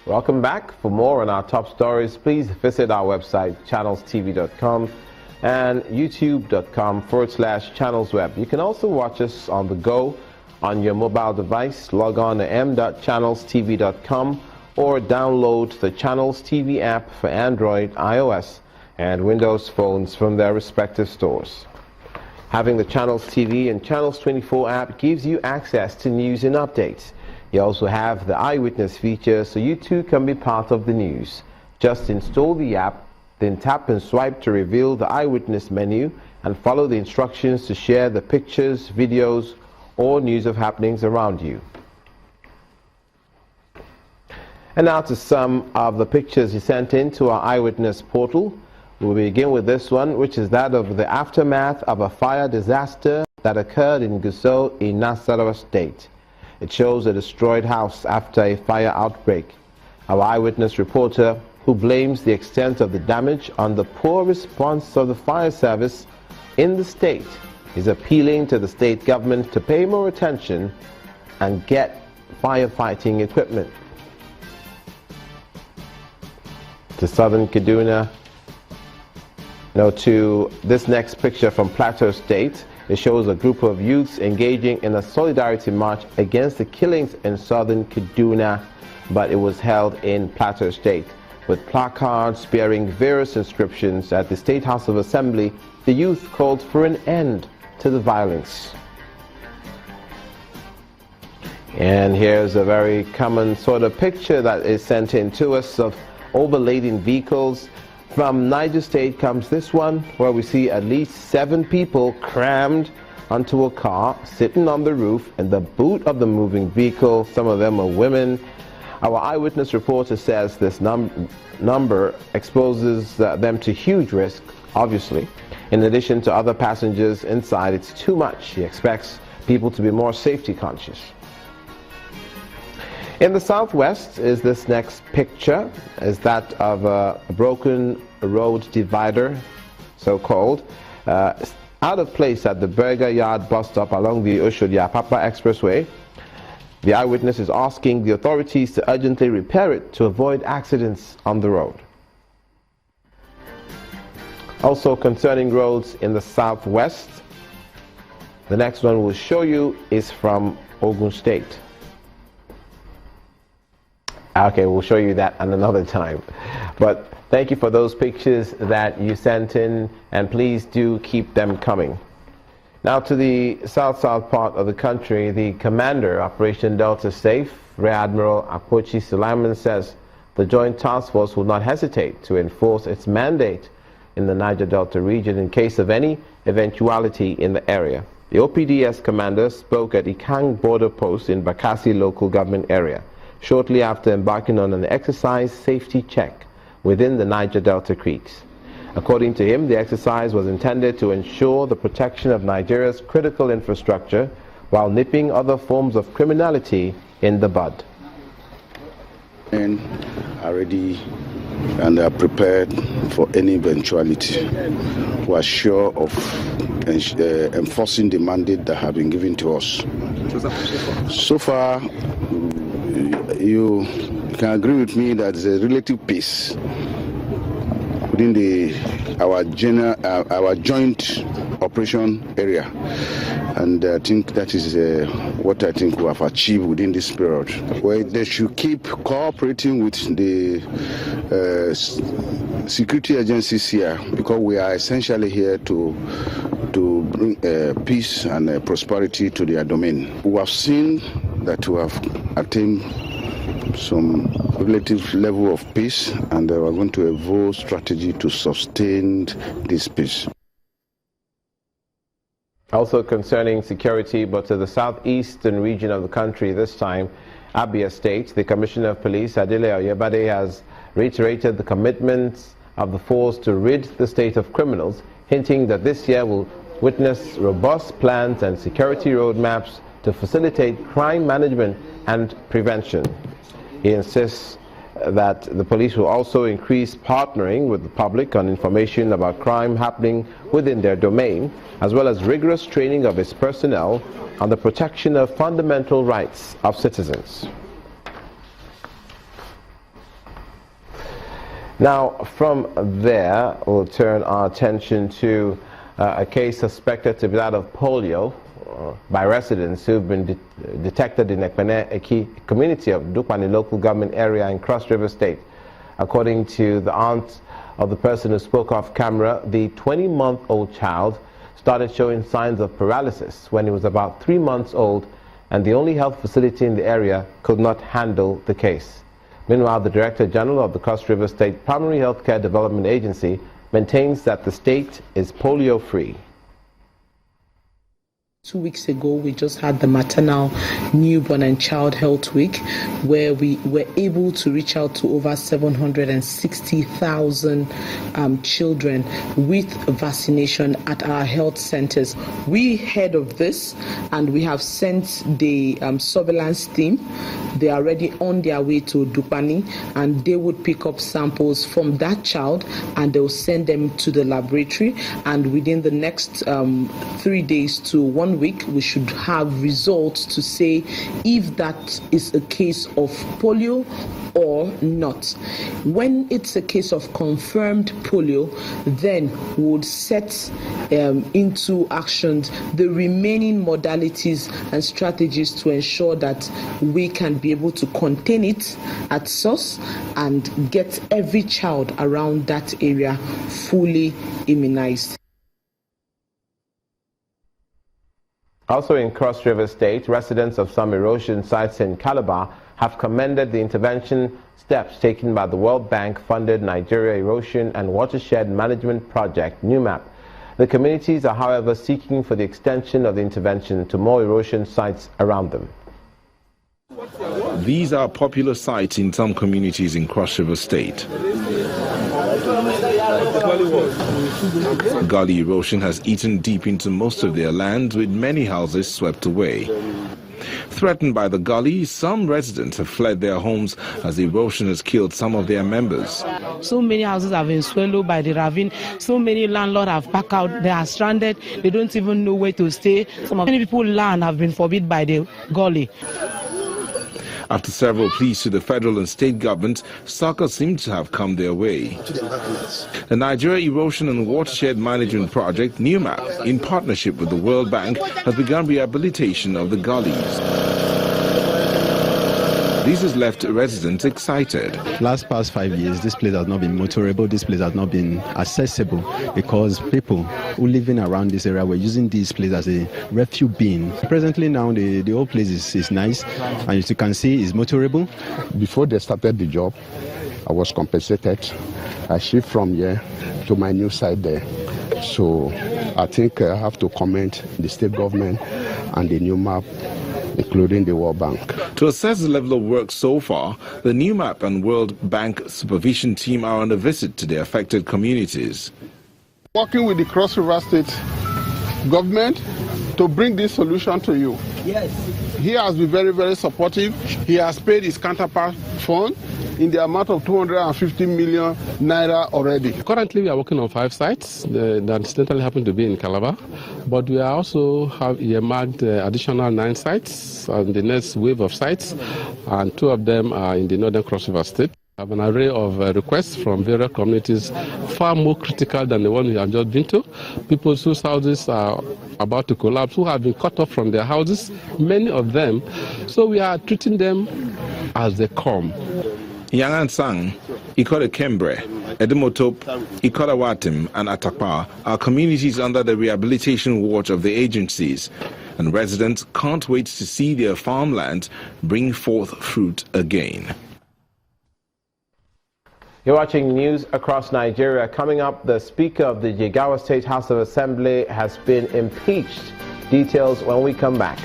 Welcome back. For more on our top stories, please visit our website, channelstv.com and youtube.com/channelsweb. You can also watch us on the go on your mobile device. Log on to m.channelstv.com or download the Channels TV app for Android, iOS, and Windows phones from their respective stores. Having the Channels TV and Channels 24 app gives you access to news and updates. You also have the Eyewitness feature, so you too can be part of the news. Just install the app, then tap and swipe to reveal the Eyewitness menu and follow the instructions to share the pictures, videos, or news of happenings around you. And now to some of the pictures you sent in to our Eyewitness portal. We'll begin with this one, which is that of the aftermath of a fire disaster that occurred in Gusau in Nasarawa State. It shows a destroyed house after a fire outbreak. Our Eyewitness reporter, who blames the extent of the damage on the poor response of the fire service in the state, is appealing to the state government to pay more attention and get firefighting equipment. To southern Kaduna, to this next picture from Plateau State. It shows a group of youths engaging in a solidarity march against the killings in southern Kaduna, but it was held in Plateau State. With placards bearing various inscriptions at the State House of Assembly, the youth called for an end to the violence. And here's a very common sort of picture that is sent in to us of overladen vehicles. From Niger State comes this one, where we see at least 7 people crammed onto a car, sitting on the roof in the boot of the moving vehicle. Some of them are women. Our Eyewitness reporter says this number exposes them to huge risk, obviously. In addition to other passengers inside, it's too much. He expects people to be more safety conscious. In the southwest is this next picture, is that of a broken road divider, so-called, out of place at the Burger Yard bus stop along the Oshodi-Apapa Expressway. The Eyewitness is asking the authorities to urgently repair it to avoid accidents on the road. Also concerning roads in the southwest, the next one we'll show you is from Ogun State. Okay, we'll show you that at another time. But thank you for those pictures that you sent in, and please do keep them coming. Now to the south part of the country, the commander, Operation Delta Safe, Rear Admiral Akpochi Sulaiman, says the Joint Task Force will not hesitate to enforce its mandate in the Niger Delta region in case of any eventuality in the area. The OPDS commander spoke at Ikang border post in Bakassi local government area shortly after embarking on an exercise safety check within the Niger Delta creeks. According to him, the exercise was intended to ensure the protection of Nigeria's critical infrastructure while nipping other forms of criminality in the bud. And are ready and are prepared for any eventuality. We are sure of enforcing the mandate that have been given to us. So far, you can agree with me that there's a relative peace within our joint operation area, and I think that is what I think we have achieved within this period. Where they should keep cooperating with the security agencies here, because we are essentially here to bring peace and prosperity to their domain. We have seen that we have attained some relative level of peace, and we are going to evolve strategy to sustain this peace. Also concerning security, but to the southeastern region of the country this time, Abia State, the Commissioner of Police, Adele Oyebade, has reiterated the commitments of the force to rid the state of criminals, hinting that this year will witness robust plans and security roadmaps to facilitate crime management and prevention. He insists that the police will also increase partnering with the public on information about crime happening within their domain, as well as rigorous training of its personnel on the protection of fundamental rights of citizens. Now, from there, we'll turn our attention to a case suspected to be that of polio by residents who've been detected in Ekpene, a key community of Dupani local government area in Cross River State. According to the aunt of the person who spoke off camera, the 20-month-old child started showing signs of paralysis when he was about 3 months old, and the only health facility in the area could not handle the case. Meanwhile, the Director General of the Cross River State Primary Healthcare Development Agency maintains that the state is polio-free. 2 weeks ago, we just had the maternal, newborn and child health week, where we were able to reach out to over 760,000 children with vaccination at our health centers. We heard of this and we have sent the surveillance team. They are already on their way to Dupani, and they would pick up samples from that child and they'll send them to the laboratory, and within the next 3 days to 1 week, we should have results to say if that is a case of polio or not. When it's a case of confirmed polio, then we would set into action the remaining modalities and strategies to ensure that we can be able to contain it at source and get every child around that area fully immunized. Also in Cross River State, residents of some erosion sites in Calabar have commended the intervention steps taken by the World Bank-funded Nigeria Erosion and Watershed Management Project, NUMAP. The communities are, however, seeking for the extension of the intervention to more erosion sites around them. These are popular sites in some communities in Cross River State. Gully erosion has eaten deep into most of their land, with many houses swept away. Threatened by the gully, some residents have fled their homes as the erosion has killed some of their members. So many houses have been swallowed by the ravine. So many landlords have packed out. They are stranded. They don't even know where to stay. Many people's land have been forbidden by the gully. After several pleas to the federal and state governments, succor seems to have come their way. The Nigeria Erosion and Watershed Management Project, NUMAP, in partnership with the World Bank, has begun rehabilitation of the gullies. This has left residents excited. Past 5 years, this place has not been motorable, this place has not been accessible, because people who living around this area were using this place as a refuge bin. Presently now, the whole place is nice, and as you can see, it's motorable. Before they started the job, I was compensated. I shift from here to my new site there. So I think I have to commend the state government and the NUMAP, including the World Bank. To assess the level of work so far, the NUMAP and World Bank supervision team are on a visit to the affected communities. Working with the Cross River State government to bring this solution to you. Yes. He has been very, very supportive. He has paid his counterpart fund in the amount of 250 million naira already. Currently, we are working on 5 sites that incidentally happen to be in Calabar, but we also have earmarked additional 9 sites on the next wave of sites, and 2 of them are in the northern Cross River State. We have an array of requests from various communities, far more critical than the one we have just been to. People whose houses are about to collapse, who have been cut off from their houses, many of them. So we are treating them as they come. Yangan Sang, Ikore Kembre, Edemotop, Ikorawatim and Atakpa are communities under the rehabilitation watch of the agencies, and residents can't wait to see their farmland bring forth fruit again. You're watching news across Nigeria. Coming up, the Speaker of the Jigawa State House of Assembly has been impeached. Details when we come back.